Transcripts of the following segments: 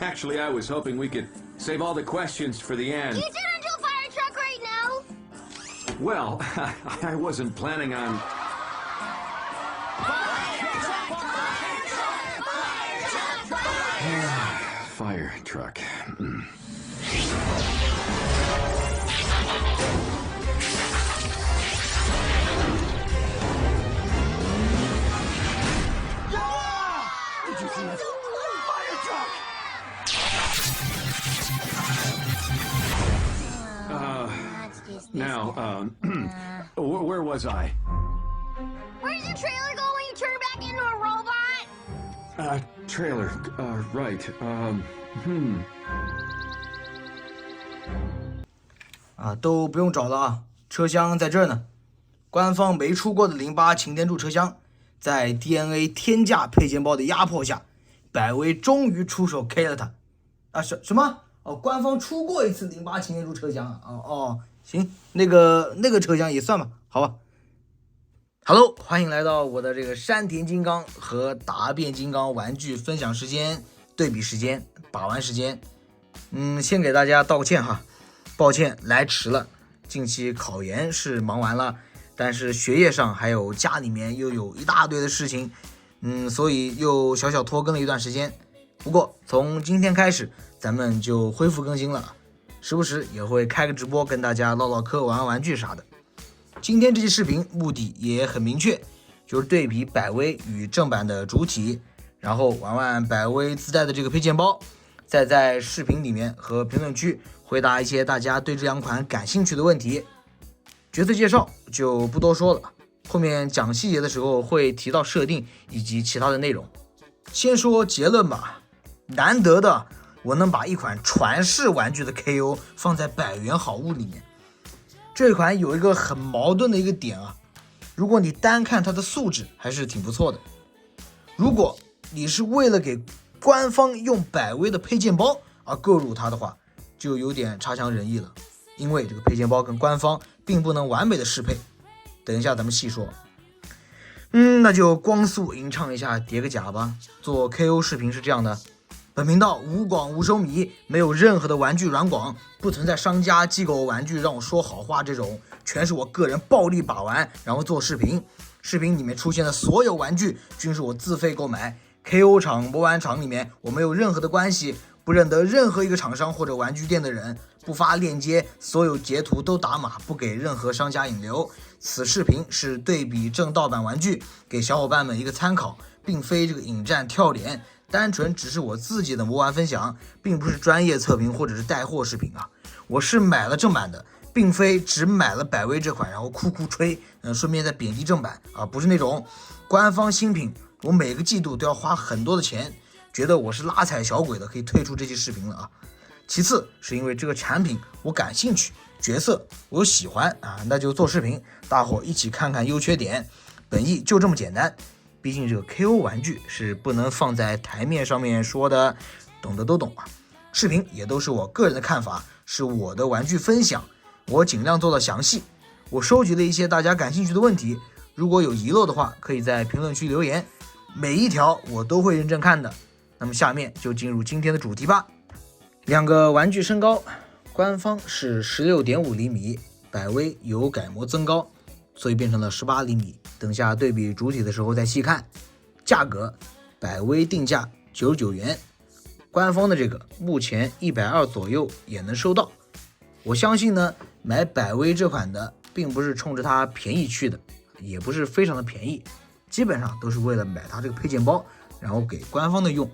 Actually, I was hoping we could save all the questions for the end. You did until fire truck right now. Well, I wasn't planning on. Fire truck. Did you see it? Fire truck! Now, where was I? Where's your trailer go when you turn back into a robot? Trailer. Right. 都不用找了啊，车厢在这儿呢。官方没出过的08擎天柱车厢，在 DNA 天价配件包的压迫下，百威终于出手 K 了它。什么？官方出过一次08擎天柱车厢啊？行，那个车厢也算吧，好吧。Hello， 欢迎来到我的这个山田金刚和答辩金刚玩具分享时间、对比时间、把玩时间。先给大家道个歉哈，抱歉来迟了。近期考研是忙完了，但是学业上还有家里面又有一大堆的事情，所以又小小拖更了一段时间。不过从今天开始，咱们就恢复更新了，时不时也会开个直播跟大家唠唠嗑、玩玩具啥的。今天这期视频目的也很明确，就是对比百威与正版的主体，然后玩玩百威自带的这个配件包，再在视频里面和评论区回答一些大家对这两款感兴趣的问题。角色介绍就不多说了，后面讲细节的时候会提到设定以及其他的内容。先说结论吧，难得的我能把一款传世玩具的 KO 放在百元好物里面。这款有一个很矛盾的一个点啊，如果你单看它的素质还是挺不错的，如果你是为了给官方用百威的配件包而购入它的话，就有点差强人意了，因为这个配件包跟官方并不能完美的适配。等一下咱们细说。那就光速吟唱一下叠个甲吧。做 KO 视频是这样的，本频道无广无收迷，没有任何的玩具软广，不存在商家寄给我玩具让我说好话这种，全是我个人暴力把玩，然后做视频。视频里面出现的所有玩具均是我自费购买， KO 厂、模玩厂里面我没有任何的关系，不认得任何一个厂商或者玩具店的人，不发链接，所有截图都打码，不给任何商家引流。此视频是对比正盗版玩具，给小伙伴们一个参考，并非这个引战跳脸，单纯只是我自己的模玩分享，并不是专业测评或者是带货视频啊。我是买了正版的，并非只买了百威这款然后哭哭吹，顺便再贬低正版啊，不是那种官方新品我每个季度都要花很多的钱，觉得我是拉踩小鬼的，可以退出这期视频了啊。其次是因为这个产品我感兴趣，角色我喜欢啊，那就做视频，大伙一起看看优缺点，本意就这么简单。毕竟这个 KO 玩具是不能放在台面上面说的，懂的都懂啊。视频也都是我个人的看法，是我的玩具分享，我尽量做到详细。我收集了一些大家感兴趣的问题，如果有遗漏的话，可以在评论区留言，每一条我都会认真看的。那么下面就进入今天的主题吧。两个玩具身高，官方是 16.5 厘米，百威有改模增高，所以变成了18厘米。等下对比主体的时候再细看。价格，百威定价99元，官方的这个目前120左右也能收到。我相信呢，买百威这款的并不是冲着它便宜去的，也不是非常的便宜，基本上都是为了买它这个配件包，然后给官方的用。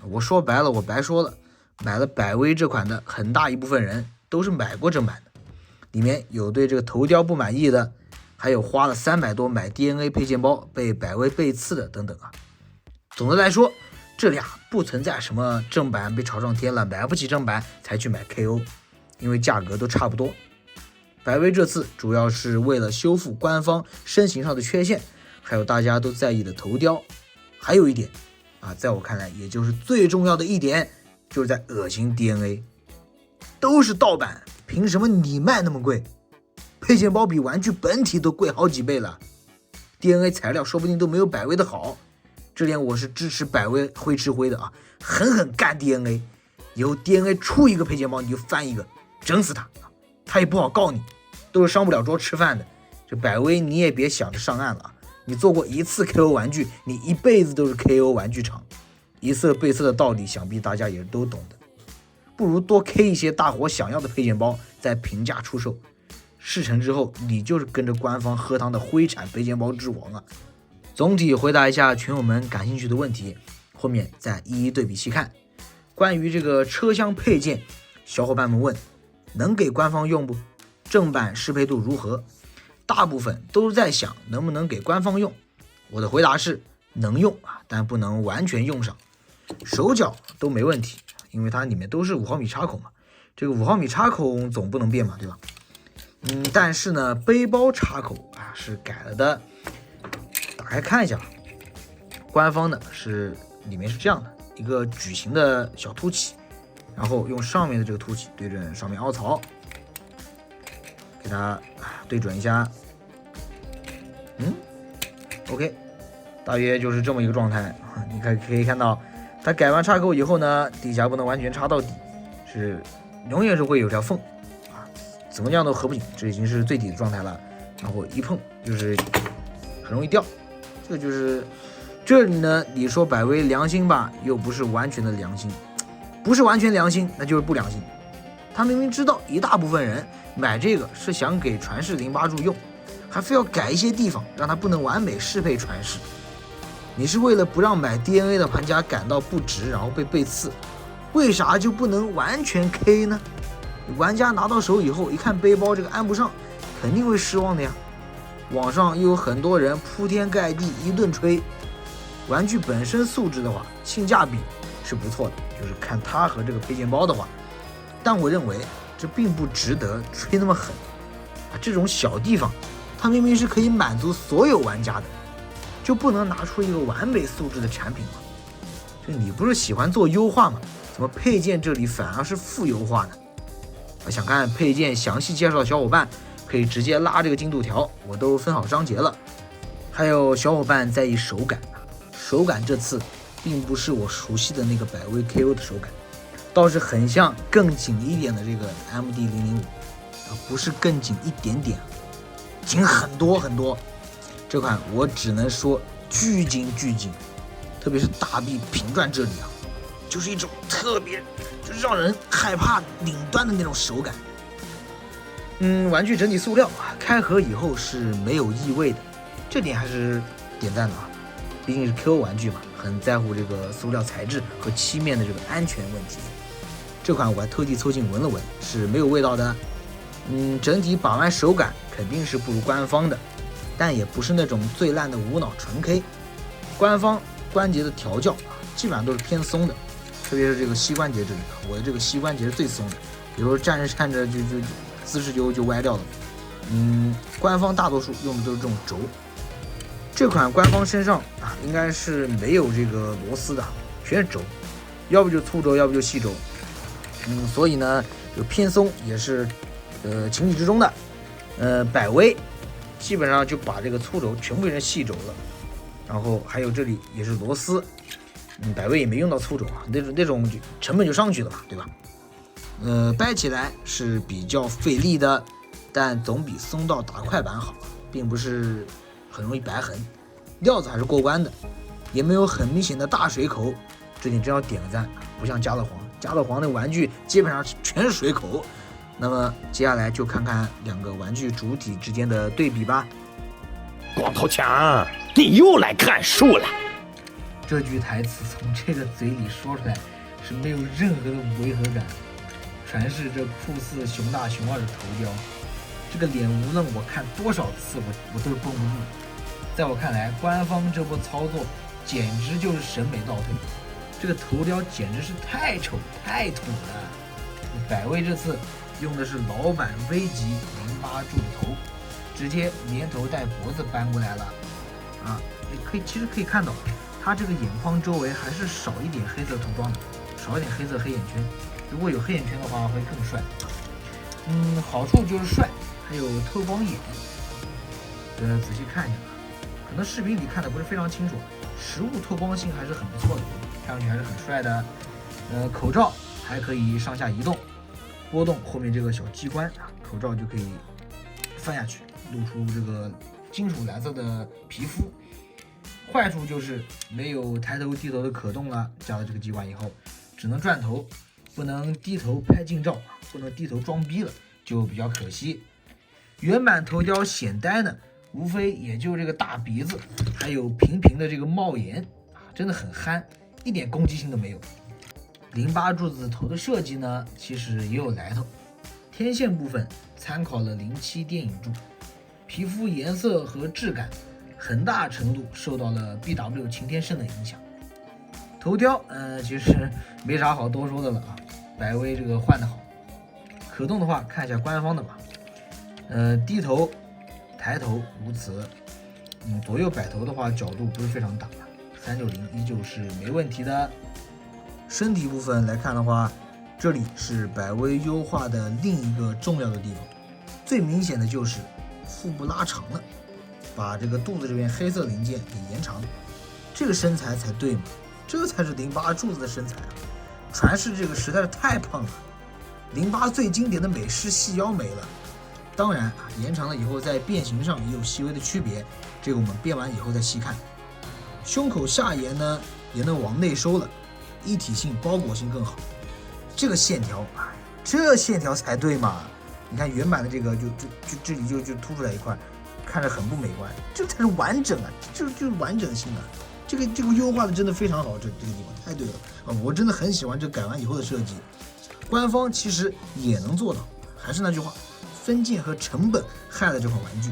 我说白了，我白说了，买了百威这款的很大一部分人都是买过正版的，里面有对这个头雕不满意的，还有花了300多买 DNA 配件包被百威背刺的等等啊。总的来说，这俩不存在什么正版被炒上天了，买不起正版才去买 KO， 因为价格都差不多。百威这次主要是为了修复官方身形上的缺陷，还有大家都在意的头雕。还有一点啊，在我看来也就是最重要的一点，就是在恶心 DNA， 都是盗版，凭什么你卖那么贵？配件包比玩具本体都贵好几倍了， DNA 材料说不定都没有百威的好，这点我是支持百威会吃灰的啊，狠狠干 DNA， 以后 DNA 出一个配件包你就翻一个，整死他，他也不好告你，都是上不了桌吃饭的。这百威你也别想着上岸了啊，你做过一次 KO 玩具，你一辈子都是 KO 玩具厂，一色被色的道理想必大家也都懂的。不如多 K 一些大伙想要的配件包，再平价出售。事成之后，你就是跟着官方喝汤的灰产配件包之王啊！总体回答一下群友们感兴趣的问题，后面再一一对比细看。关于这个车厢配件，小伙伴们问能给官方用不？正版适配度如何？大部分都是在想能不能给官方用。我的回答是能用啊，但不能完全用上。手脚都没问题，因为它里面都是5毫米插孔嘛，这个5毫米插孔总不能变嘛，对吧？但是呢，背包插口啊是改了的。打开看一下，官方的是里面是这样的一个矩形的小凸起，然后用上面的这个凸起对准上面凹槽，给它对准一下。OK， 大约就是这么一个状态。你可以看到，它改完插口以后呢，底下不能完全插到底，是永远是会有条缝。怎么样都合不紧，这已经是最底的状态了。然后一碰就是很容易掉，这就是这里呢。你说百威良心吧，又不是完全的良心，不是完全良心，那就是不良心。他明明知道一大部分人买这个是想给传世08柱用，还非要改一些地方，让它不能完美适配传世。你是为了不让买 DNA 的玩家感到不值，然后被背刺，为啥就不能完全 K 呢？玩家拿到手以后，一看背包这个安不上，肯定会失望的呀。网上又有很多人铺天盖地一顿吹，玩具本身素质的话，性价比是不错的，就是看它和这个配件包的话。但我认为这并不值得吹那么狠啊！这种小地方，它明明是可以满足所有玩家的，就不能拿出一个完美素质的产品吗？这你不是喜欢做优化吗？怎么配件这里反而是负优化呢？想看配件详细介绍的小伙伴可以直接拉这个进度条，我都分好章节了。还有小伙伴在意手感，手感这次并不是我熟悉的那个百威 KO 的手感，倒是很像更紧一点的这个 MD005，不是更紧一点点，紧很多很多。这款我只能说巨紧巨紧，特别是大臂平转这里啊，就是一种特别就是让人害怕顶端的那种手感。玩具整体塑料开盒以后是没有异味的，这点还是点赞的啊，毕竟是 Q 玩具嘛，很在乎这个塑料材质和漆面的这个安全问题。这款我还特地凑近闻了闻，是没有味道的。整体把玩手感肯定是不如官方的，但也不是那种最烂的无脑纯 K。官方关节的调教基本上都是偏松的，特别是这个膝关节这里，我的这个膝关节是最松的，比如站着站着就姿势就歪掉了。官方大多数用的都是这种轴。这款官方身上应该是没有这个螺丝的，全是轴，要不就粗轴，要不就细轴。所以呢，就偏松也是情理之中的。百威基本上就把这个粗轴全部变成细轴了，然后还有这里也是螺丝。百威也没用到粗轴啊，那种成本就上去了嘛，对吧？掰起来是比较费力的，但总比松到打快板好，并不是很容易白痕，料子还是过关的，也没有很明显的大水口，这点真要点个赞，不像加乐皇，加乐皇的玩具基本上全是水口。那么接下来就看看两个玩具主体之间的对比吧。光头强，你又来看数了。这句台词从这个嘴里说出来是没有任何的违和感，全是这酷似熊大熊二的头雕，这个脸无论我看多少次我都是绷不住。在我看来，官方这波操作简直就是审美倒退，这个头雕简直是太丑太土了。百威这次用的是老版 V 级08柱头，直接连头带脖子搬过来了其实可以看到它这个眼眶周围还是少一点黑色涂装的，少一点黑色黑眼圈，如果有黑眼圈的话会更帅。好处就是帅，还有透光眼。仔细看一下，可能视频里看的不是非常清楚，实物透光性还是很不错的，看上去还是很帅的。口罩还可以上下移动，拨动后面这个小机关啊，口罩就可以翻下去，露出这个金属蓝色的皮肤。坏处就是没有抬头低头的可动了，加了这个机关以后，只能转头，不能低头拍近照，不能低头装逼了，就比较可惜。原版头雕显呆呢，无非也就这个大鼻子，还有平平的这个帽檐啊，真的很憨，一点攻击性都没有。08柱子头的设计呢，其实也有来头。天线部分参考了07电影柱，皮肤颜色和质感很大程度受到了 BW 擎天圣的影响。头雕其实没啥好多说的了啊，百威这个换的好。可动的话看一下官方的吧。低头抬头无词，左右摆头的话角度不是非常大，360依旧是没问题的。身体部分来看的话，这里是百威优化的另一个重要的地方，最明显的就是腹部拉长了，把这个肚子这边黑色零件给延长，这个身材才对嘛，这才是08柱子的身材啊！传世这个实在是太胖了，08最经典的美式细腰没了。当然啊，延长了以后在变形上也有细微的区别，这个我们变完以后再细看。胸口下沿呢也能往内收了，一体性包裹性更好。这个线条，这线条才对嘛！你看原版的这个就这里就凸出来一块，看着很不美观，这才是完整啊，就是完整性啊。这个优化的真的非常好，这个地方太对了啊！我真的很喜欢这改完以后的设计。官方其实也能做到，还是那句话。分件和成本害了这款玩具。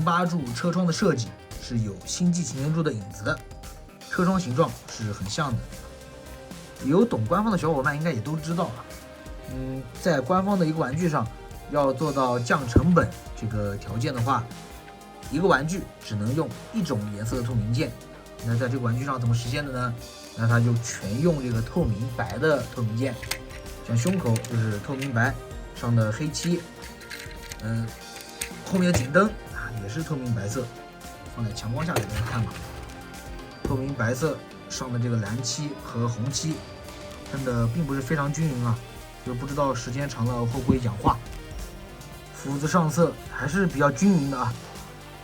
08柱车窗的设计是有星际擎天柱的影子的，车窗形状是很像的。有懂官方的小伙伴应该也都知道啊。在官方的一个玩具上要做到降成本这个条件的话，一个玩具只能用一种颜色的透明件。那在这个玩具上怎么实现的呢？那它就全用这个透明白的透明件，像胸口就是透明白。上的黑漆，后面的颈灯啊也是透明白色，放在强光下给大家看吧。透明白色上的这个蓝漆和红漆喷的并不是非常均匀啊，就不知道时间长了会不会氧化。斧子上色还是比较均匀的啊，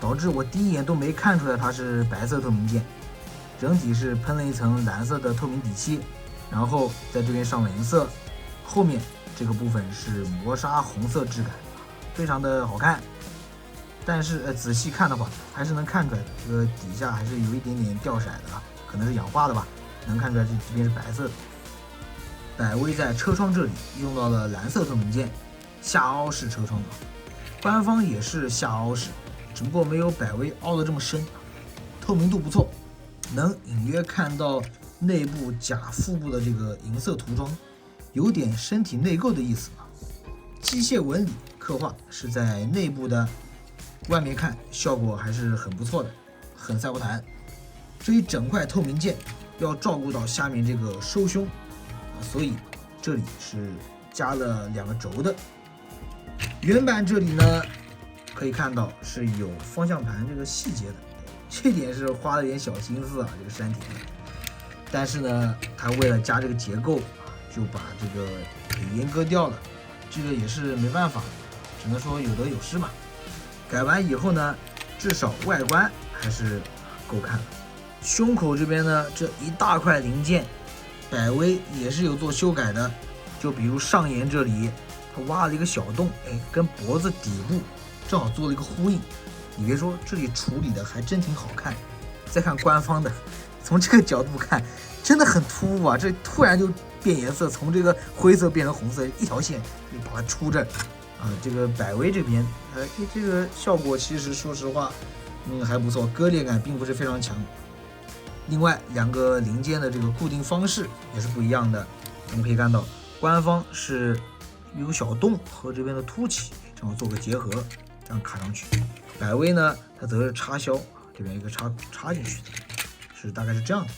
导致我第一眼都没看出来它是白色透明件。整体是喷了一层蓝色的透明底漆，然后在这边上了颜色，后面这个部分是磨砂红色质感，非常的好看。但是仔细看的话，还是能看出来这个底下还是有一点点掉色的啊，可能是氧化的吧，能看出来这边是白色的。百威在车窗这里用到了蓝色透明件，下凹式车窗，官方也是下凹式，只不过没有百威凹的这么深，透明度不错，能隐约看到内部假腹部的这个银色涂装。有点身体内构的意思啊，机械纹理刻画是在内部的，外面看效果还是很不错的，很赛博坦。这一整块透明件要照顾到下面这个收胸所以这里是加了2个轴的。原版这里呢可以看到是有方向盘这个细节的，这点是花了点小心思啊，这个山体。但是呢，它为了加这个结构，就把这个给阉割掉了，这个也是没办法，只能说有得有失吧。改完以后呢，至少外观还是够看的。胸口这边呢，这一大块零件，百威也是有做修改的，就比如上沿这里，它挖了一个小洞，跟脖子底部正好做了一个呼应。你别说，这里处理的还真挺好看。再看官方的，从这个角度看，真的很突兀啊！这突然就变颜色，从这个灰色变成红色，一条线就把它出这儿啊。这个百威这边，这个效果其实说实话，还不错，割裂感并不是非常强。另外2个零件的这个固定方式也是不一样的，我们可以看到，官方是有小洞和这边的凸起，这样做个结合，这样卡上去。百威呢，它则是插销，这边一个插进去的，是大概是这样的。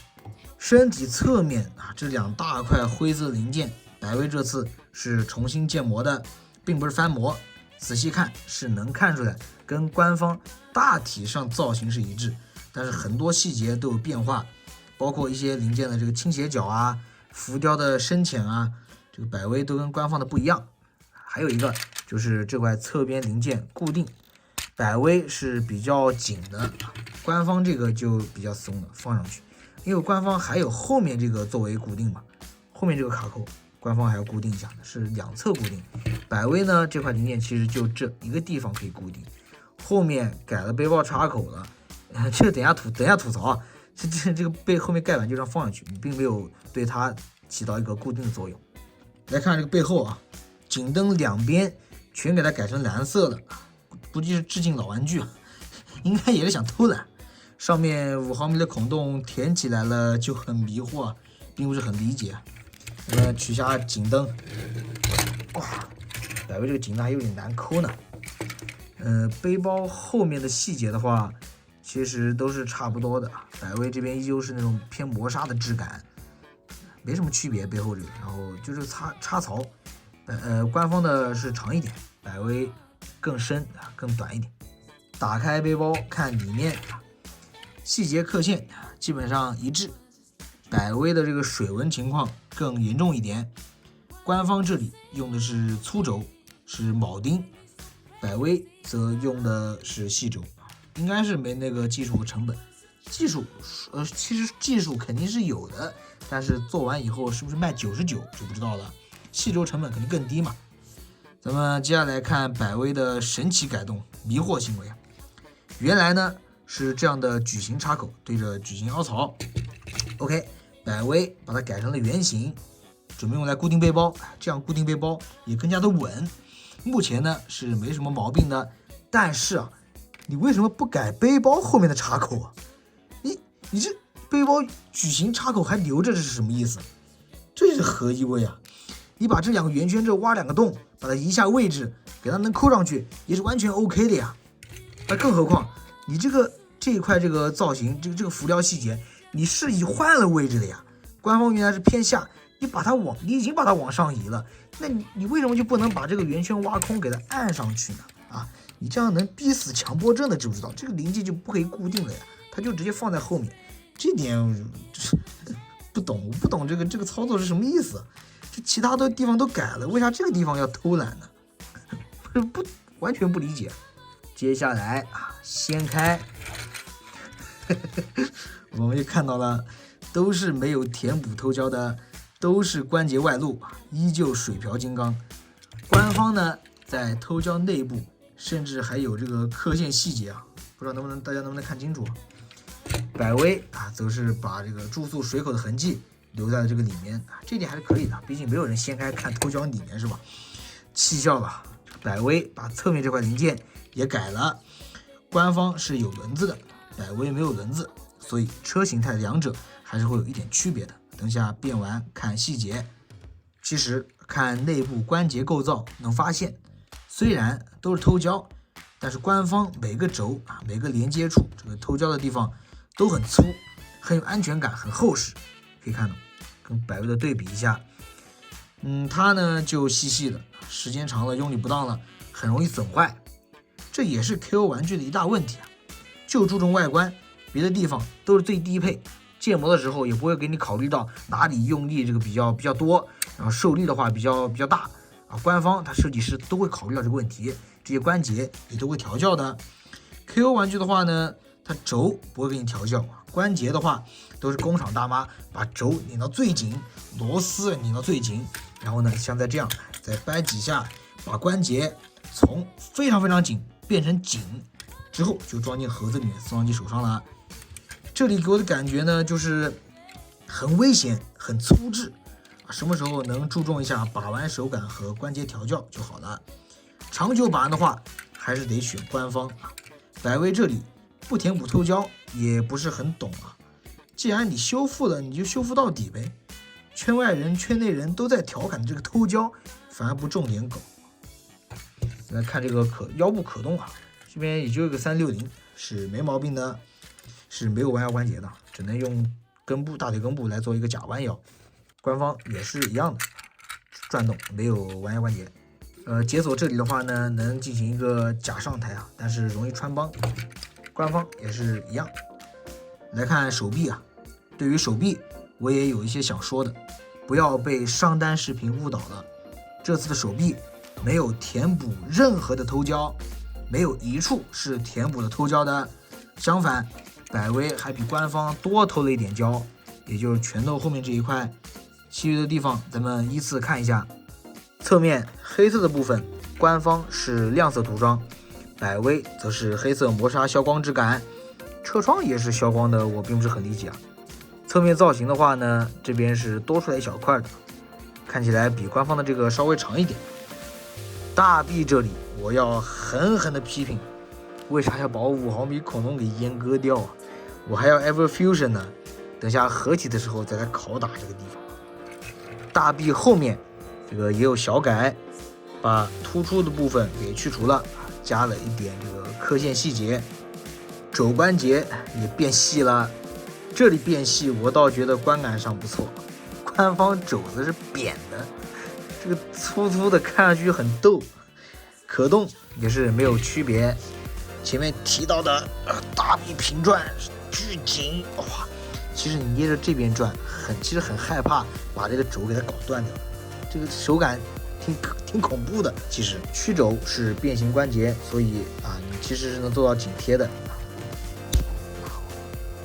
身体侧面啊，这2大块灰色零件，百威这次是重新建模的，并不是翻模。仔细看是能看出来，跟官方大体上造型是一致，但是很多细节都有变化，包括一些零件的这个倾斜角啊、浮雕的深浅啊，这个百威都跟官方的不一样。还有一个就是这块侧边零件固定，百威是比较紧的，官方这个就比较松的，放上去。因为官方还有后面这个作为固定嘛，后面这个卡扣官方还要固定一下的，是两侧固定。百威呢这块零件其实就这一个地方可以固定，后面改了背包插口了。这个等一下吐槽啊，这个背后面盖板就这样放上去，你并没有对它起到一个固定的作用。来看这个背后啊，颈灯两边全给它改成蓝色的，估计是致敬老玩具啊，应该也是想偷懒。上面5毫米的孔洞填起来了就很迷惑，并不是很理解。我们取下颈灯，哇，百威这个颈灯还有点难抠呢。背包后面的细节的话，其实都是差不多的。百威这边依旧是那种偏磨砂的质感，没什么区别。背后这个，然后就是插槽，官方的是长一点，百威更深更短一点。打开背包看里面，细节刻线基本上一致。百威的这个水纹情况更严重一点，官方这里用的是粗轴，是铆钉，百威则用的是细轴，应该是没那个技术和成本。其实技术肯定是有的，但是做完以后是不是卖99就不知道了。细轴成本肯定更低嘛。咱们接下来看百威的神奇改动，迷惑行为。原来呢是这样的矩形插口对着矩形凹槽 ，OK， 百威把它改成了圆形，准备用来固定背包，这样固定背包也更加的稳。目前呢是没什么毛病的，但是啊，你为什么不改背包后面的插口啊？你这背包矩形插口还留着，这是什么意思？这是何意味啊？你把这两个圆圈这挖2个洞，把它移下位置，给它能扣上去，也是完全 OK 的呀。更何况你这一块这个造型，这个浮雕细节，你是已换了位置的呀。官方原来是偏下，你已经把它往上移了，那你为什么就不能把这个圆圈挖空，给它按上去呢？啊，你这样能逼死强迫症的，知不知道？这个零件就不可以固定了呀，它就直接放在后面。这点我不懂这个操作是什么意思？这其他的地方都改了，为啥这个地方要偷懒呢？完全不理解。接下来啊，掀开，我们就看到了，都是没有填补偷胶的，都是关节外露，依旧水瓢金刚。官方呢，在偷胶内部，甚至还有这个刻线细节啊，不知道大家能不能看清楚？百威啊，则是把这个注塑水口的痕迹留在了这个里面，这点还是可以的，毕竟没有人掀开看偷胶里面是吧？气笑了，百威把侧面这块零件也改了，官方是有轮子的，百威没有轮子，所以车形态两者还是会有一点区别的。等下变完看细节，其实看内部关节构造能发现，虽然都是偷胶，但是官方每个轴啊，每个连接处这个偷胶的地方都很粗，很有安全感，很厚实。可以看到，跟百威的对比一下，它呢就细细的，时间长了用力不当了，很容易损坏。这也是 KO 玩具的一大问题啊，就注重外观，别的地方都是最低配。建模的时候也不会给你考虑到哪里用力这个比较多，然后受力的话比较大啊。官方它设计师都会考虑到这个问题，这些关节也都会调教的。KO 玩具的话呢，它轴不会给你调教，关节的话都是工厂大妈把轴拧到最紧，螺丝拧到最紧，然后呢像在这样再掰几下，把关节从非常紧变成紧之后，就装进盒子里面送上你手上了。这里给我的感觉呢，就是很危险，很粗制啊。什么时候能注重一下把玩手感和关节调教就好了。长久把玩的话，还是得选官方啊。百威这里不填补偷胶也不是很懂啊。既然你修复了，你就修复到底呗。圈外人、圈内人都在调侃这个偷胶，反而不重点搞。来看这个腰部可动啊，这边也就一个360，是没毛病的。是没有弯腰关节的，只能用大腿根部来做一个假弯腰。官方也是一样的，转动没有弯腰关节。解锁这里的话呢，能进行一个假上抬啊，但是容易穿帮。官方也是一样。来看手臂啊，对于手臂我也有一些想说的，不要被商单视频误导了。这次的手臂没有填补任何的偷胶，没有一处是填补了偷胶的，相反，百威还比官方多偷了一点胶，也就是拳头后面这一块。其余的地方咱们依次看一下。侧面黑色的部分，官方是亮色涂装，百威则是黑色磨砂消光质感，车窗也是消光的，我并不是很理解啊。侧面造型的话呢，这边是多出来一小块的，看起来比官方的这个稍微长一点。大臂这里我要狠狠的批评，为啥要把5毫米恐龙给阉割掉啊？我还要 Ever Fusion 呢，等下合体的时候再来拷打这个地方。大臂后面这个也有小改，把突出的部分给去除了，加了一点这个刻线细节，肘关节也变细了。这里变细我倒觉得观感上不错，官方肘子是扁的，这个粗粗的看上去很逗，可动也是没有区别。前面提到的大臂平转巨紧，哇！其实你捏着这边转，其实很害怕把这个轴给它搞断掉，这个手感挺恐怖的。其实曲轴是变形关节，所以你其实是能做到紧贴的。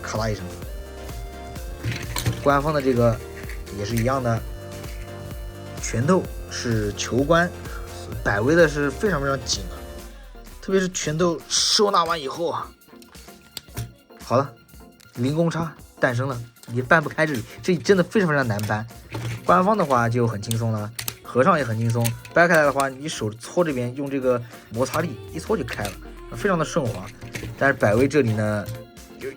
咔啦一声，官方的这个也是一样的，拳头是球关，百威的是非常非常紧啊，特别是拳头收纳完以后啊，好了，零公差诞生了，你搬不开这里，这真的非常非常难搬。官方的话就很轻松了，合上也很轻松，掰开来的话，你手搓这边用这个摩擦力一搓就开了，非常的顺滑。但是百威这里呢，就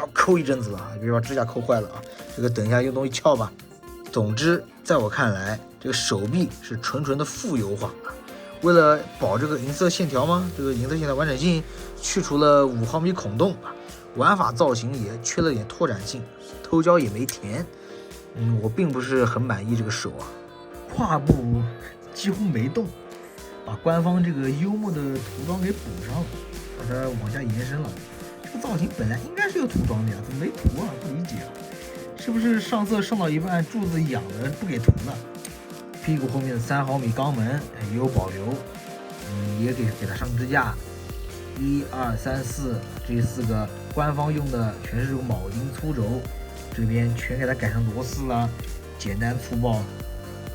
要抠一阵子了，别把指甲抠坏了啊！这个等一下用东西撬吧。总之，在我看来，这个手臂是纯纯的负油画。为了保这个银色线条吗？这个银色线条完整性，去除了5毫米孔洞啊。玩法造型也缺了点拓展性，偷胶也没填。我并不是很满意这个手啊，胯部几乎没动，把官方这个幽默的涂装给补上了，把它往下延伸了。这个造型本来应该是有涂装的呀，怎么没涂啊？不理解啊，是不是上色上到一半柱子痒了不给涂了？屁股后面的3毫米肛门也有保留，也给它上支架。1、2、3、4这4个官方用的全是这种铆钉粗轴，这边全给它改成螺丝了，简单粗暴。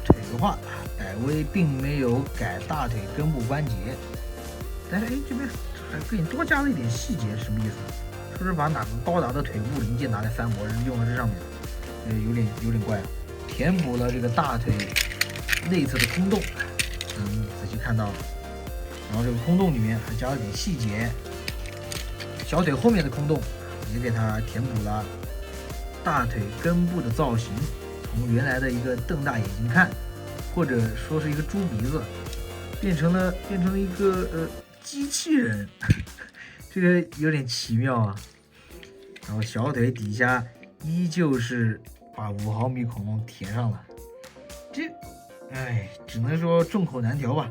腿的话，百威并没有改大腿根部关节，但是这边还给你多加了一点细节，是什么意思？是不是把哪个高达的腿部零件拿来翻模用到这上面？有点怪啊。填补了这个大腿内侧的空洞，仔细看到。然后这个空洞里面还加了点细节，小腿后面的空洞也给它填补了。大腿根部的造型从原来的一个瞪大眼睛看，或者说是一个猪鼻子，变成了一个机器人，这个有点奇妙啊。然后小腿底下依旧是把5毫米恐龙填上了，只能说众口难调吧。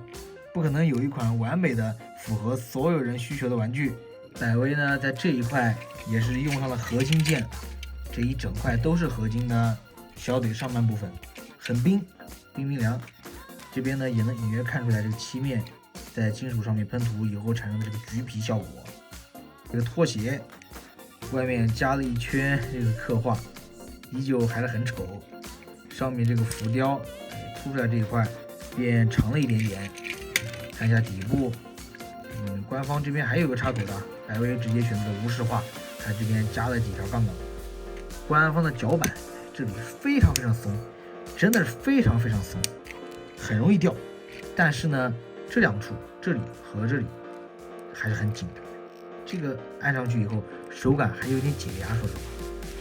不可能有一款完美的符合所有人需求的玩具。百威呢，在这一块也是用上了合金件，这一整块都是合金的。小腿上半部分很冰凉，这边呢也能隐约看出来这个漆面在金属上面喷涂以后产生的这个橘皮效果。这个拖鞋外面加了一圈这个刻画，依旧还是很丑。上面这个浮雕凸出来这一块变长了一点点。看一下底部，官方这边还有个插口的，百威直接选择了无视化，它这边加了几条杠杠。官方的脚板这里非常非常松，真的是非常非常松，很容易掉。但是呢，这两处这里和这里还是很紧的，这个按上去以后手感还有点解压，说实话，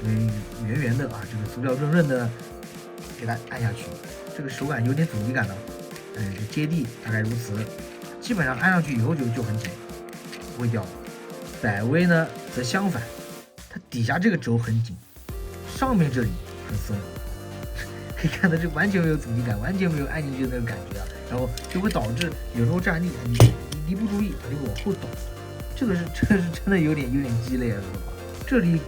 因为圆圆的啊，这个塑料润润的，给它按下去，这个手感有点阻力感的。这接地大概如此，基本上按上去以后就很紧，不会掉。百威呢则相反，它底下这个轴很紧，上面这里很松，可以看到这完全没有阻力感，完全没有按进去的那个感觉啊，然后就会导致有时候站立你不注意它就往后倒，这个是真的有点鸡肋啊，说实话。这里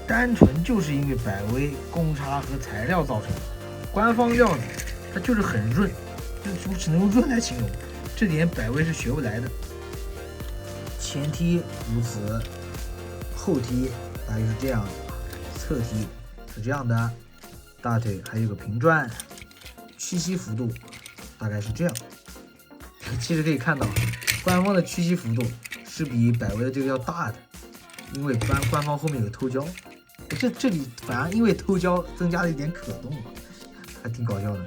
单纯就是因为百威公差和材料造成的。官方料子它就是很润，就只能用润来形容，这点百威是学不来的。前踢如此，后踢大约是这样，侧踢是这样的，大腿还有个平转，屈膝幅度大概是这样。其实可以看到，官方的屈膝幅度是比百威的这个要大的，因为官方后面有偷胶。这里反而因为偷胶增加了一点可动，还挺搞笑的。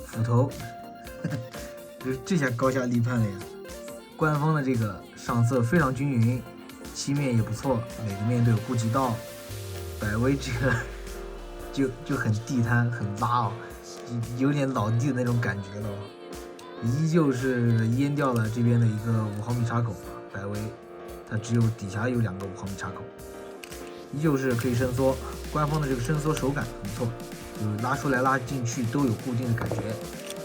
斧头，这下高下立判了呀！官方的这个上色非常均匀，漆面也不错，每个面都有顾及到。百威这个就很地摊，很拉哦，有点老弟的那种感觉了。依旧是淹掉了这边的一个5毫米插口，百威它只有底下有2个5毫米插口，依旧是可以伸缩。官方的这个伸缩手感很不错，就拉出来拉进去都有固定的感觉。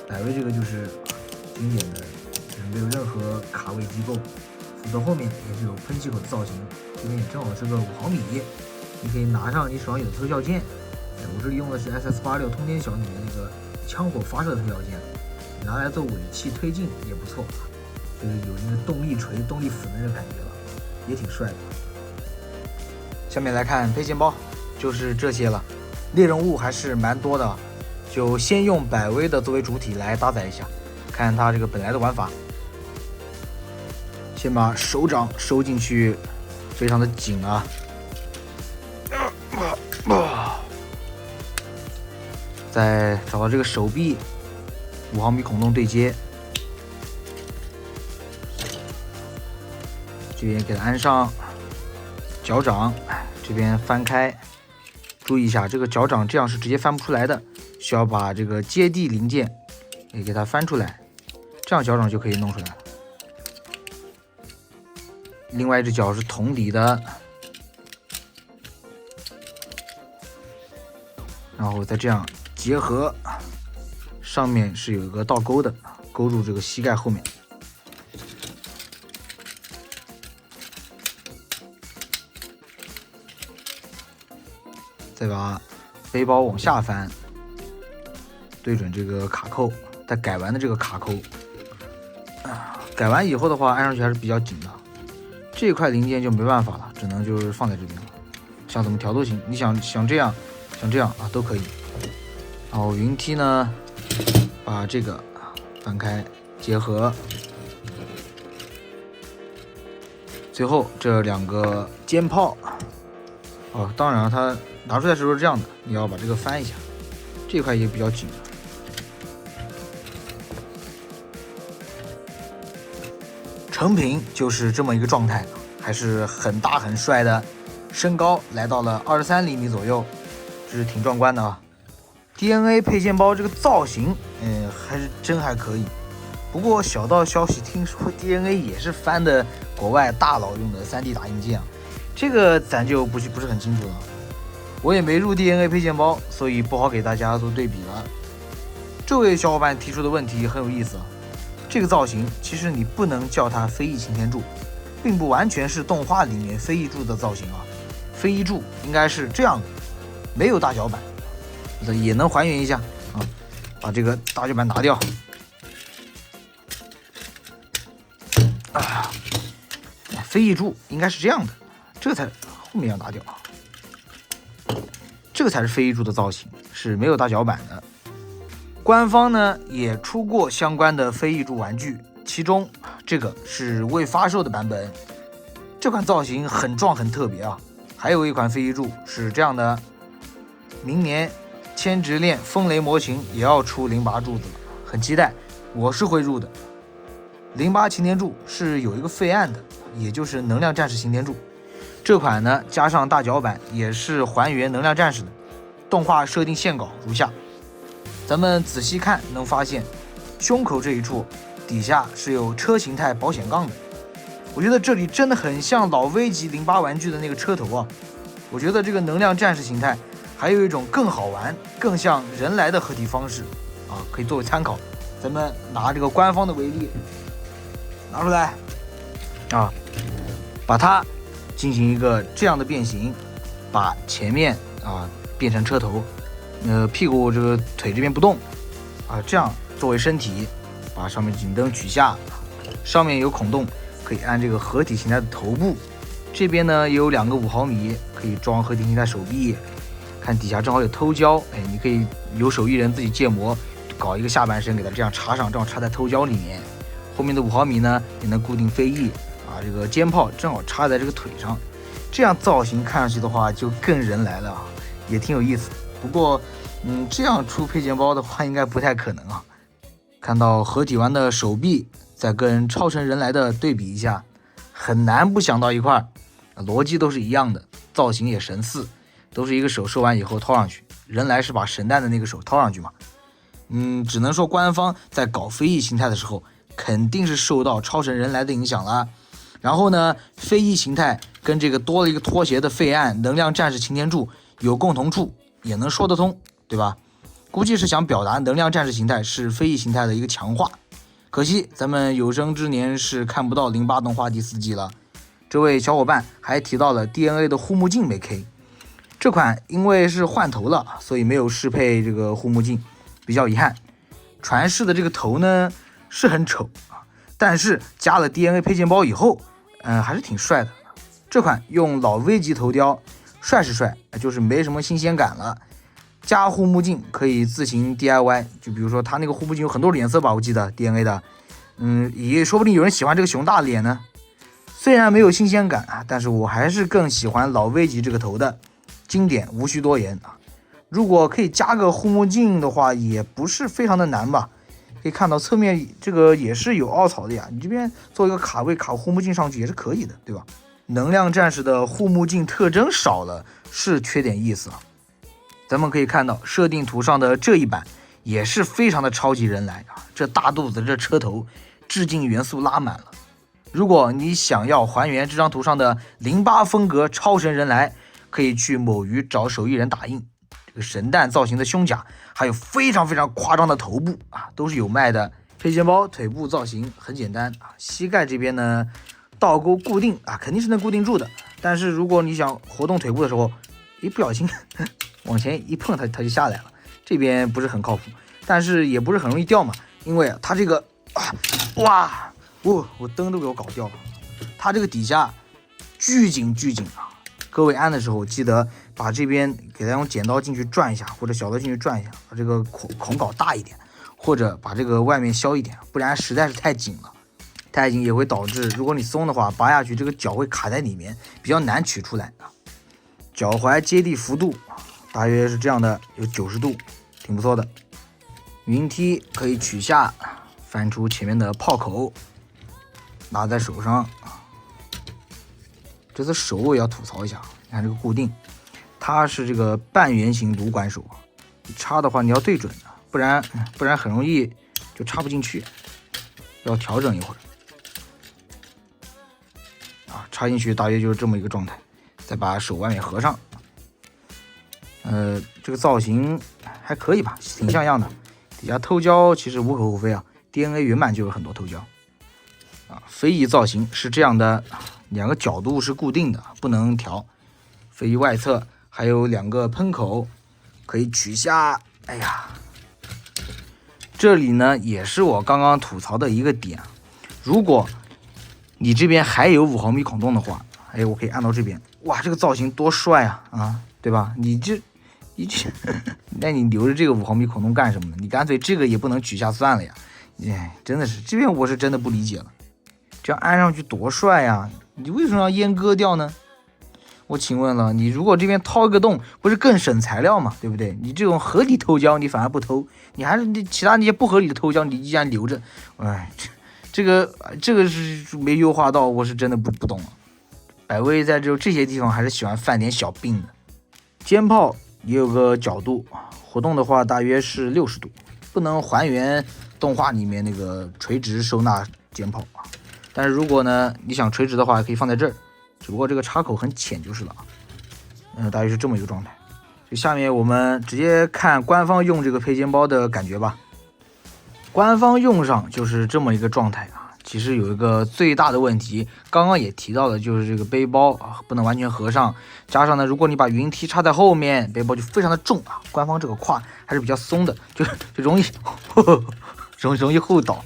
百威这个就是经典的，就是没有任何卡位机构。斧头后面也是有喷气口的造型，这边也正好是个5毫米，你可以拿上你手上有的特效键。我这里用的是 SS86通天晓里面那个枪火发射特效键，拿来做尾气推进也不错，就是有那个动力锤、动力斧的那个感觉了，也挺帅的。下面来看配件包，就是这些了，猎人物还是蛮多的，就先用百威的作为主体来搭载一下，看它这个本来的玩法。先把手掌收进去，非常的紧啊，再找到这个手臂5毫米孔洞对接，这边给它安上脚掌，这边翻开，注意一下这个脚掌这样是直接翻不出来的，需要把这个接地零件也给它翻出来，这样脚掌就可以弄出来了。另外一只脚是同理的，然后再这样结合，上面是有一个倒钩的，勾住这个膝盖后面。再把背包往下翻，对准这个卡扣，再改完的这个卡扣，改完以后的话，按上去还是比较紧的。这块零件就没办法了，只能就是放在这边了，想怎么调都行。你想这样，想这样啊都可以。然后云梯呢，把这个翻开结合，最后这2个肩炮，哦，当然它拿出来时候是这样的，你要把这个翻一下，这块也比较紧。成品就是这么一个状态，还是很大很帅的，身高来到了23厘米左右，这是挺壮观的啊。DNA 配件包这个造型，还是真还可以。不过小道消息，听说 DNA 也是翻的国外大佬用的3D 打印件啊，这个咱就不是很清楚了。我也没入 DNA 配件包，所以不好给大家做对比了。这位小伙伴提出的问题很有意思啊。这个造型其实你不能叫它飞翼擎天柱，并不完全是动画里面飞翼柱的造型啊。飞翼柱应该是这样的，没有大脚板，也能还原一下啊。把这个大脚板拿掉啊，飞翼柱应该是这样的，这才后面要拿掉啊。这个才是飞翼柱的造型，是没有大脚板的。官方呢也出过相关的飞翼柱玩具，其中这个是未发售的版本，这款造型很壮很特别啊。还有一款飞翼柱是这样的，明年千直链风雷模型也要出08柱子了，很期待，我是会入的。08擎天柱是有一个废案的，也就是能量战士擎天柱，这款呢加上大脚板也是还原能量战士的，动画设定线稿如下。咱们仔细看能发现，胸口这一处底下是有车形态保险杠的，我觉得这里真的很像老 V 级08玩具的那个车头啊。我觉得这个能量战士形态还有一种更好玩、更像人来的合体方式啊，可以作为参考。咱们拿这个官方的为例，拿出来啊，把它进行一个这样的变形，把前面变成车头，屁股这个腿这边不动这样作为身体，把上面颈灯取下，上面有孔洞，可以按这个合体形态的头部。这边呢也有2个5毫米，可以装合体形态手臂。看底下正好有偷胶，你可以有手艺人自己建模，搞一个下半身给它这样插上，正好插在偷胶里面。后面的5毫米呢也能固定飞翼这个肩炮正好插在这个腿上，这样造型看上去的话就更人来了也挺有意思。不过这样出配件包的话应该不太可能看到合体完的手臂再跟超成人来的对比一下，很难不想到一块逻辑都是一样的，造型也神似，都是一个手收完以后套上去，人来是把神弹的那个手套上去嘛。只能说官方在搞飞翼形态的时候肯定是受到超神人来的影响了。然后呢，飞翼形态跟这个多了一个拖鞋的废案能量战士擎天柱有共同处，也能说得通，对吧？估计是想表达能量战士形态是飞翼形态的一个强化。可惜咱们有生之年是看不到08动画第4季了。这位小伙伴还提到了 DNA 的护目镜没 K， 这款因为是换头了，所以没有适配这个护目镜，比较遗憾。传世的这个头呢是很丑但是加了 DNA 配件包以后还是挺帅的。这款用老 V 级头雕，帅是帅，就是没什么新鲜感了。加护目镜可以自行 DIY， 就比如说它那个护目镜有很多颜色吧，我记得 DNA 的，也说不定有人喜欢这个熊大脸呢。虽然没有新鲜感但是我还是更喜欢老 V 级这个头的，经典无需多言如果可以加个护目镜的话，也不是非常的难吧。可以看到侧面这个也是有凹槽的呀，你这边做一个卡位卡护目镜上去也是可以的，对吧？能量战士的护目镜特征少了，是缺点意思咱们可以看到设定图上的这一版也是非常的超级人来这大肚子这车头致敬元素拉满了。如果你想要还原这张图上的08风格超神人来，可以去某鱼找手艺人打印。这个神弹造型的胸甲，还有非常非常夸张的头部都是有卖的。配件包腿部造型很简单膝盖这边呢倒钩固定肯定是能固定住的。但是如果你想活动腿部的时候，一不小心往前一碰它就下来了，这边不是很靠谱，但是也不是很容易掉嘛，因为它这个我灯都给我搞掉了。它这个底下巨紧各位安的时候记得把这边给它用剪刀进去转一下，或者小刀进去转一下，把这个孔搞大一点，或者把这个外面削一点，不然实在是太紧了。太紧也会导致如果你松的话，拔下去这个脚会卡在里面，比较难取出来脚踝接地幅度大约是这样的，有90度，挺不错的。云梯可以取下，翻出前面的炮口，拿在手上这次手我也要吐槽一下，你看这个固定，它是这个半圆形撸管手你插的话你要对准不然很容易就插不进去，要调整一会儿插进去大约就是这么一个状态，再把手外面合上。这个造型还可以吧，挺像样的。底下偷胶其实无可厚非DNA 原版就有很多偷胶飞翼造型是这样的，2个角度是固定的，不能调。飞翼外侧还有2个喷口可以取下。这里呢也是我刚刚吐槽的一个点，如果你这边还有5毫米孔洞的话，我可以按到这边，哇，这个造型多帅对吧？那你留着这个5毫米孔洞干什么呢？你干脆这个也不能取下算了呀！真的是这边我是真的不理解了，这样安上去多帅呀！你为什么要阉割掉呢？我请问了，你如果这边掏一个洞，不是更省材料吗？对不对？你这种合理偷胶你反而不偷，你还是其他那些不合理的偷胶你依然留着，这个是没优化到，我是真的不懂了。百威在这些地方还是喜欢犯点小病的。肩炮也有个角度，活动的话大约是60度，不能还原动画里面那个垂直收纳肩炮但是如果呢你想垂直的话，可以放在这儿，只不过这个插口很浅就是了大约是这么一个状态。就下面我们直接看官方用这个配件包的感觉吧。官方用上就是这么一个状态其实有一个最大的问题，刚刚也提到了，就是这个背包啊不能完全合上，加上呢，如果你把云梯插在后面，背包就非常的重啊。官方这个胯还是比较松的，就容易容易后倒，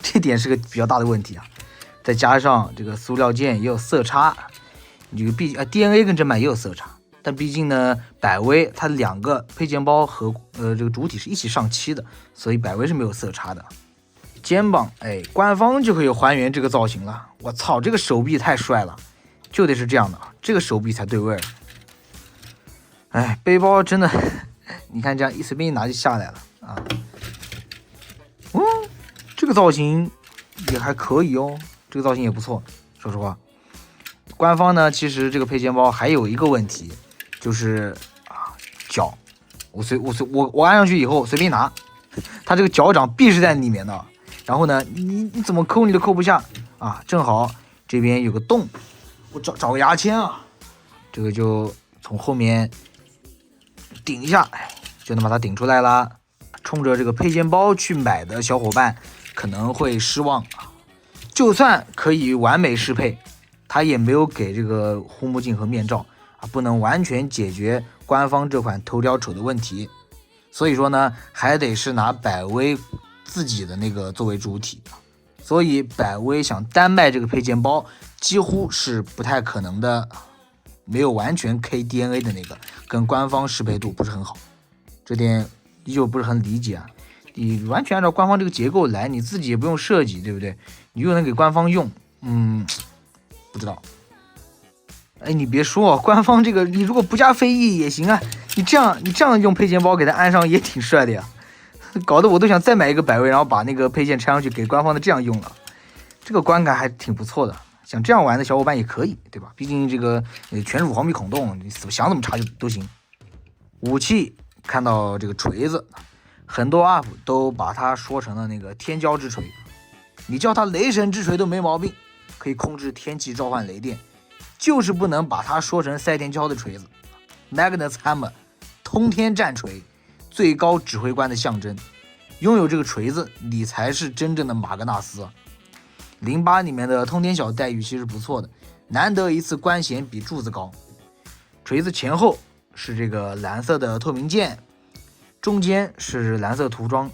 这点是个比较大的问题啊。再加上这个塑料件也有色差，这个DNA 跟正版也有色差，但毕竟呢，百威它两个配件包和这个主体是一起上漆的，所以百威是没有色差的。肩膀，官方就可以还原这个造型了。我操，这个手臂太帅了，就得是这样的，这个手臂才对味儿。背包真的，你看这样随便一拿就下来了啊。这个造型也还可以哦，这个造型也不错。说实话，官方呢，其实这个配件包还有一个问题，就是脚，我按上去以后随便拿，它这个脚掌必是在里面的。然后呢，你怎么抠你都抠不下啊！正好这边有个洞，我找个牙签啊，这个就从后面顶一下，就能把它顶出来啦。冲着这个配件包去买的小伙伴可能会失望啊，就算可以完美适配，它也没有给这个护目镜和面罩啊，不能完全解决官方这款头雕丑的问题。所以说呢，还得是拿百威自己的那个作为主体，所以百威想单卖这个配件包几乎是不太可能的，没有完全 KDNA 的那个，跟官方适配度不是很好，这点依旧不是很理解啊。你完全按照官方这个结构来，你自己也不用设计，对不对？你又能给官方用，不知道。你别说，官方这个你如果不加飞翼也行啊，你这样用配件包给它安上也挺帅的呀。搞得我都想再买一个百威，然后把那个配件拆上去给官方的这样用了，这个观感还挺不错的。想这样玩的小伙伴也可以，对吧？毕竟这个全是5毫米孔洞，你想怎么插就都行。武器看到这个锤子，很多 UP 都把它说成了那个天骄之锤，你叫它雷神之锤都没毛病，可以控制天气召唤雷电，就是不能把它说成赛天骄的锤子 Magnus Hammer 通天战锤。最高指挥官的象征，拥有这个锤子，你才是真正的马格纳斯。08里面的通天小待遇其实不错的，难得一次官衔比柱子高。锤子前后是这个蓝色的透明件，中间是蓝色涂装，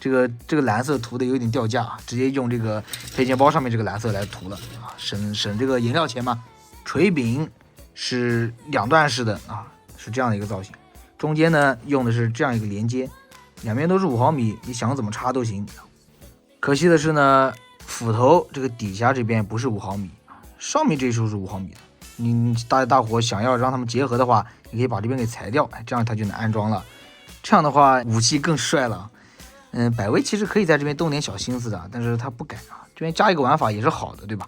这个蓝色涂的有点掉价，直接用这个配件包上面这个蓝色来涂了啊，省这个颜料钱嘛。锤柄是两段式的啊，是这样的一个造型。中间呢用的是这样一个连接，两边都是5毫米，你想怎么插都行。可惜的是呢，斧头这个底下这边不是5毫米，上面这一处是5毫米的。你大伙想要让它们结合的话，你可以把这边给裁掉，这样它就能安装了。这样的话武器更帅了。百威其实可以在这边动点小心思的，但是它不改啊，这边加一个玩法也是好的，对吧？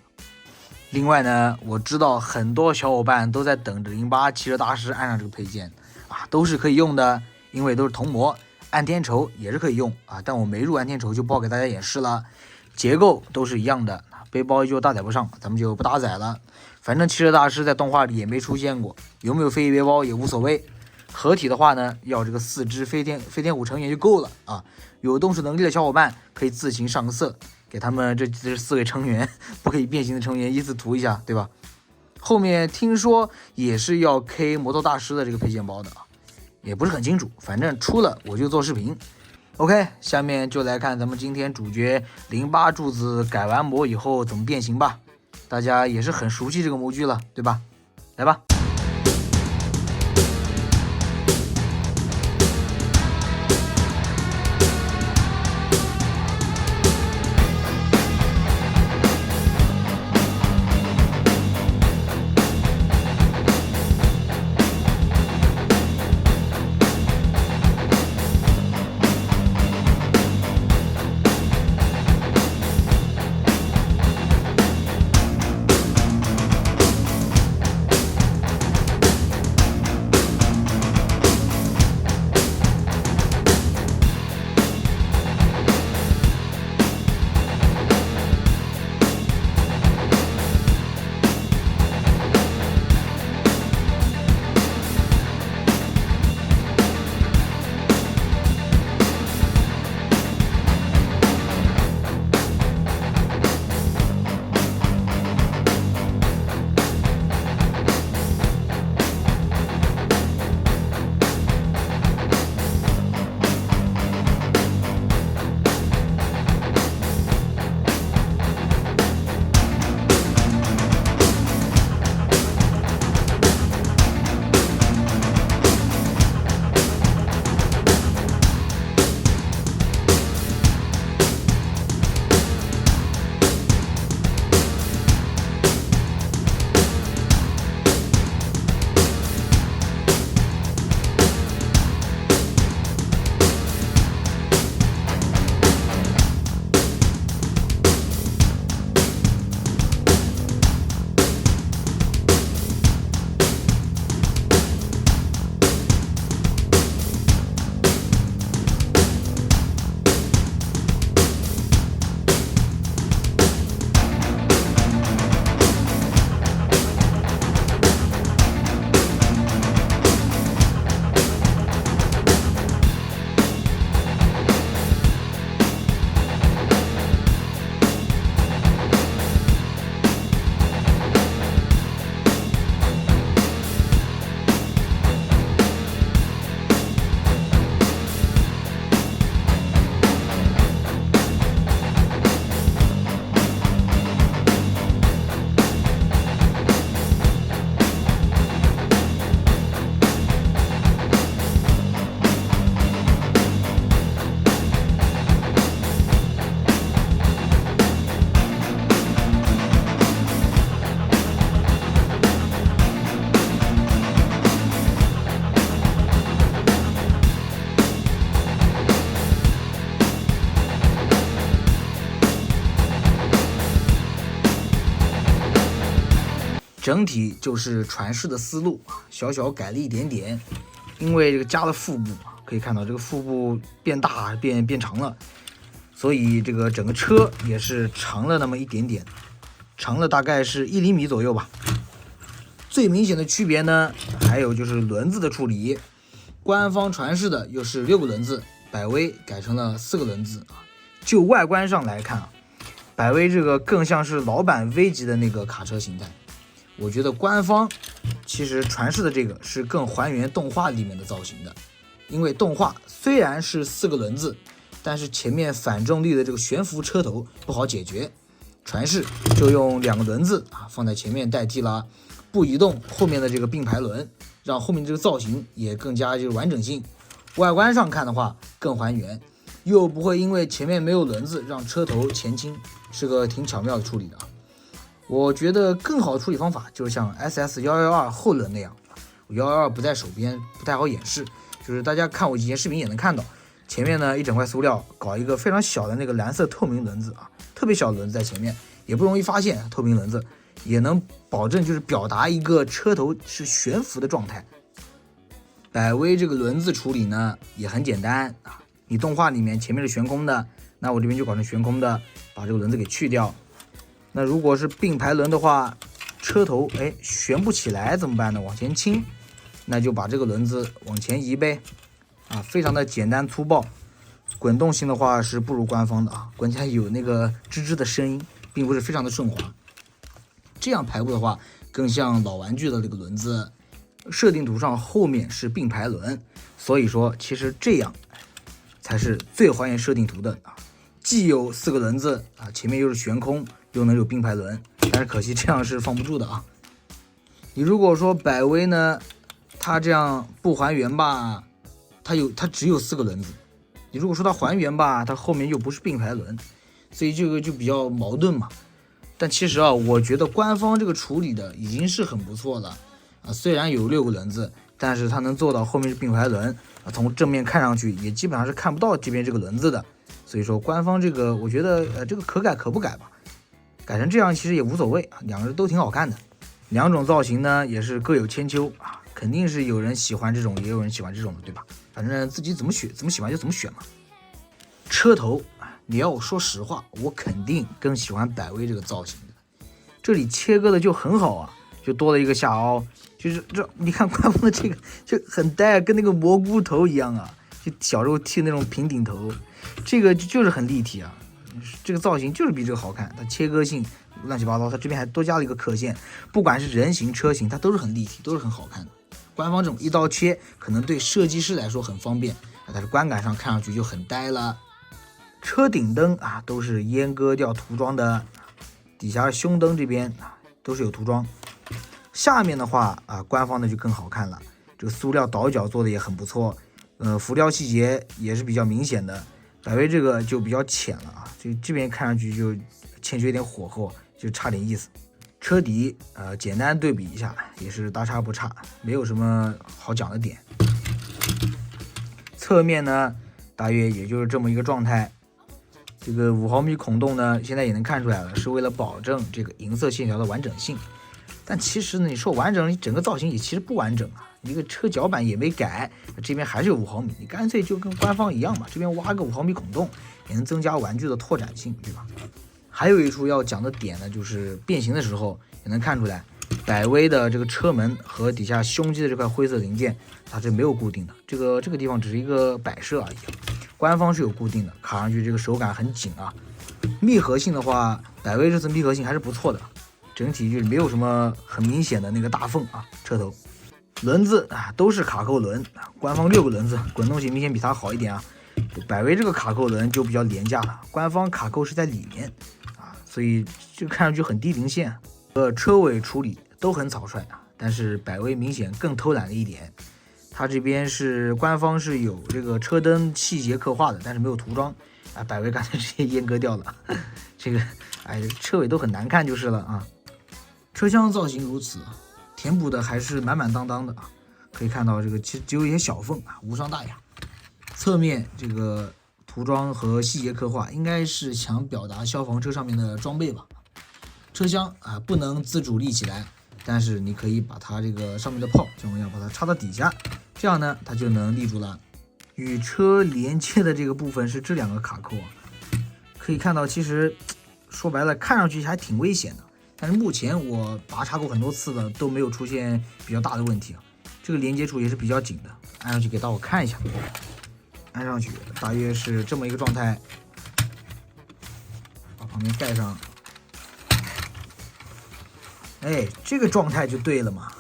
另外呢，我知道很多小伙伴都在等着08汽车大师按上这个配件。都是可以用的，因为都是铜模，按天绸也是可以用啊。但我没入按天绸就不好给大家演示了，结构都是一样的，背包依旧搭载不上，咱们就不搭载了。反正汽车大师在动画里也没出现过，有没有飞翼背包也无所谓。合体的话呢，要这个4只飞天虎成员就够了啊。有动手能力的小伙伴可以自行上个色，给他们这4位成员不可以变形的成员依次涂一下，对吧？后面听说也是要 K 摩托大师的这个配件包的啊，也不是很清楚，反正出了我就做视频。OK， 下面就来看咱们今天主角08柱子改完模以后怎么变形吧。大家也是很熟悉这个模具了，对吧？来吧。整体就是传世的思路小小改了一点点，因为这个加了腹部可以看到这个腹部变大变长了，所以这个整个车也是长了那么一点点，长了大概是1厘米左右吧。最明显的区别呢，还有就是轮子的处理，官方传世的又是6个轮子，百威改成了4个轮子啊。就外观上来看百威这个更像是老版 V 级的那个卡车形态。我觉得官方其实传世的这个是更还原动画里面的造型的，因为动画虽然是4个轮子，但是前面反重力的这个悬浮车头不好解决，传世就用2个轮子放在前面代替了不移动后面的这个并排轮，让后面这个造型也更加就是完整性。外观上看的话更还原，又不会因为前面没有轮子让车头前倾，是个挺巧妙的处理的。我觉得更好的处理方法就是像 SS112 后轮那样，112不在手边不太好演示，就是大家看我以前视频也能看到，前面呢一整块塑料搞一个非常小的那个蓝色透明轮子特别小的轮子在前面，也不容易发现，透明轮子也能保证就是表达一个车头是悬浮的状态。百威这个轮子处理呢也很简单你动画里面前面是悬空的，那我这边就搞成悬空的，把这个轮子给去掉。那如果是并排轮的话，车头悬不起来怎么办呢？往前倾，那就把这个轮子往前移呗非常的简单粗暴。滚动性的话是不如官方的滚起来有那个吱吱的声音，并不是非常的顺滑。这样排布的话更像老玩具的这个轮子，设定图上后面是并排轮，所以说其实这样才是最还原设定图的既有4个轮子前面又是悬空，又能有并排轮，但是可惜这样是放不住的你如果说百威呢，它这样不还原吧，它只有4个轮子，你如果说它还原吧，它后面又不是并排轮，所以这个就比较矛盾嘛。但其实我觉得官方这个处理的已经是很不错了虽然有6个轮子，但是它能做到后面是并排轮从正面看上去也基本上是看不到这边这个轮子的，所以说官方这个我觉得这个可改可不改吧，改成这样其实也无所谓2个人都挺好看的。2种造型呢也是各有千秋肯定是有人喜欢这种，也有人喜欢这种的，对吧？反正自己怎么喜欢就怎么选嘛。车头你要我说实话，我肯定更喜欢百威这个造型的，这里切割的就很好就多了一个下凹，就是这你看官方的这个就很呆跟那个蘑菇头一样就小时候剃那种平顶头，这个就是很立体这个造型就是比这个好看，它切割性乱七八糟，它这边还多加了一个刻线，不管是人形车型它都是很立体，都是很好看的。官方这种一刀切可能对设计师来说很方便但是观感上看上去就很呆了。车顶灯都是阉割掉涂装的，底下胸灯这边都是有涂装。下面的话官方的就更好看了，这个塑料倒角做的也很不错，浮雕细节也是比较明显的。百威这个就比较浅了这边看上去就欠缺一点火候，就差点意思。车底简单对比一下，也是大差不差，没有什么好讲的点。侧面呢大约也就是这么一个状态。这个5毫米孔洞呢现在也能看出来了，是为了保证这个银色线条的完整性。但其实呢你说完整，你整个造型也其实不完整一个车脚板也没改，这边还是有5毫米，你干脆就跟官方一样嘛，这边挖个5毫米孔洞也能增加玩具的拓展性，对吧？还有一处要讲的点呢，就是变形的时候也能看出来，百威的这个车门和底下胸肌的这块灰色零件它是没有固定的，这个地方只是一个摆设而已。官方是有固定的，卡上去这个手感很紧密合性的话，百威这次密合性还是不错的，整体就是没有什么很明显的那个大缝车头轮子都是卡扣轮官方6个轮子，滚动性明显比它好一点百威这个卡扣轮就比较廉价了，官方卡扣是在里面所以就看上去很低零线。车尾处理都很草率但是百威明显更偷懒了一点，它这边是官方是有这个车灯细节刻画的，但是没有涂装百威干脆直接阉割掉了这个车尾都很难看就是了车厢造型如此，填补的还是满满当当的可以看到这个其实只有一些小缝无伤大雅。侧面这个涂装和细节刻画应该是想表达消防车上面的装备吧。车厢不能自主立起来，但是你可以把它这个上面的炮像我一样把它插到底下，这样呢它就能立住了。与车连接的这个部分是这2个卡扣啊，可以看到其实说白了看上去还挺危险的，但是目前我拔插过很多次了，都没有出现比较大的问题啊。这个连接处也是比较紧的，按上去给大伙看一下，按上去大约是这么一个状态，把旁边盖上，哎，这个状态就对了嘛。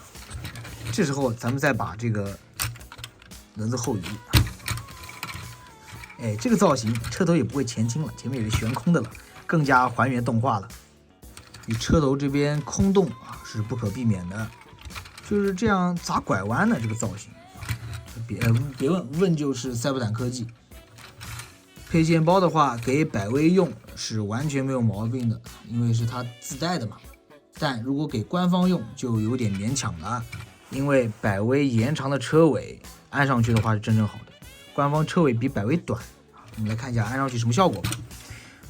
这时候咱们再把这个轮子后移。哎，这个造型车头也不会前倾了，前面也是悬空的了，更加还原动画了。与车头这边空洞啊是不可避免的，就是这样咋拐弯呢？这个造型，别问就是赛博坦科技。配件包的话，给百威用是完全没有毛病的，因为是它自带的嘛。但如果给官方用就有点勉强了，因为百威延长的车尾按上去的话是真正好的。官方车尾比百威短，我们来看一下按上去什么效果吧。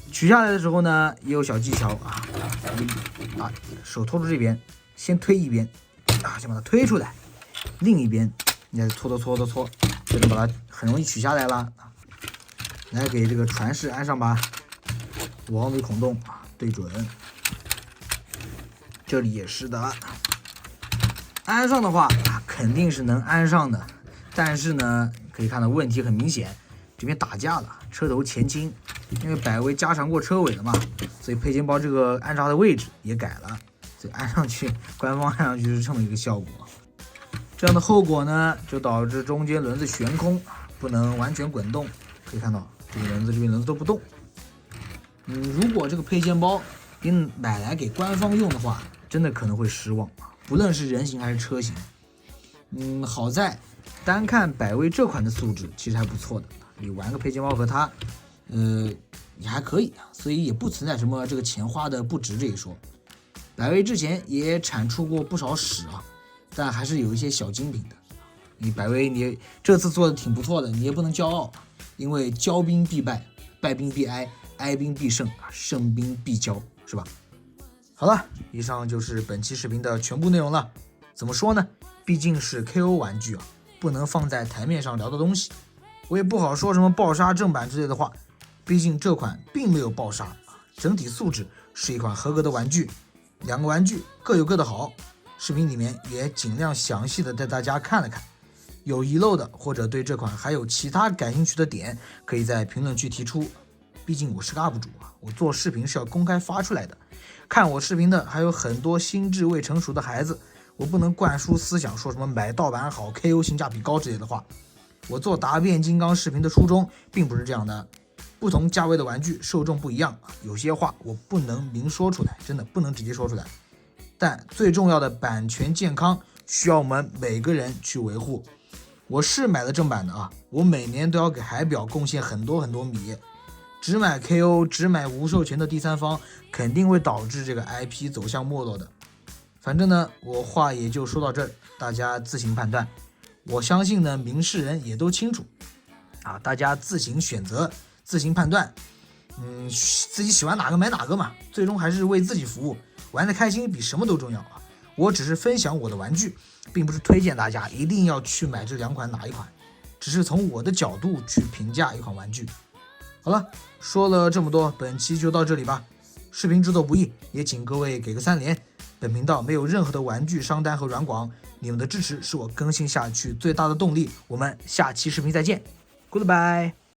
取下来的时候呢，也有小技巧啊，手拖住这边，先推一边啊，先把它推出来，另一边你再搓，就能把它很容易取下来了。来给这个传式安上吧，往里孔洞啊，对准，这里也是的。安上的话肯定是能安上的，但是呢，可以看到问题很明显，这边打架了，车头前倾，因为百威加长过车尾了嘛，所以配件包这个安插的位置也改了，所以按上去，官方按上去是这么一个效果。这样的后果呢，就导致中间轮子悬空，不能完全滚动。可以看到这个轮子这边轮子都不动。如果这个配件包你买来给官方用的话，真的可能会失望，不论是人形还是车型。好在单看百威这款的素质其实还不错的，你玩个配件包和它，也还可以啊，所以也不存在什么这个钱花的不值这一说。百威之前也产出过不少屎啊，但还是有一些小精品的。你百威你这次做的挺不错的，你也不能骄傲，因为骄兵必败，败兵必哀，哀兵必胜，胜兵必骄，是吧？好了，以上就是本期视频的全部内容了。怎么说呢？毕竟是 KO 玩具啊，不能放在台面上聊的东西。我也不好说什么爆杀正版之类的话，毕竟这款并没有爆杀，整体素质是一款合格的玩具。2个玩具各有各的好，视频里面也尽量详细的带大家看了看。有遗漏的或者对这款还有其他感兴趣的点，可以在评论区提出。毕竟我是个 UP 主啊，我做视频是要公开发出来的。看我视频的还有很多心智未成熟的孩子，我不能灌输思想说什么买盗版好 KO 性价比高之类的话。我做答辩金刚视频的初衷并不是这样的，不同价位的玩具受众不一样，有些话我不能明说出来，真的不能直接说出来。但最重要的版权健康需要我们每个人去维护。我是买了正版的啊，我每年都要给海表贡献很多米，只买 KO 只买无授权的第三方，肯定会导致这个 IP 走向没落的。反正呢，我话也就说到这儿，大家自行判断。我相信呢，明事人也都清楚啊，大家自行选择，自行判断。自己喜欢哪个买哪个嘛，最终还是为自己服务，玩得开心比什么都重要啊。我只是分享我的玩具，并不是推荐大家一定要去买这2款哪一款，只是从我的角度去评价一款玩具。好了，说了这么多，本期就到这里吧。视频制作不易，也请各位给个3连。本频道没有任何的玩具商单和软广，你们的支持是我更新下去最大的动力。我们下期视频再见 ，Goodbye。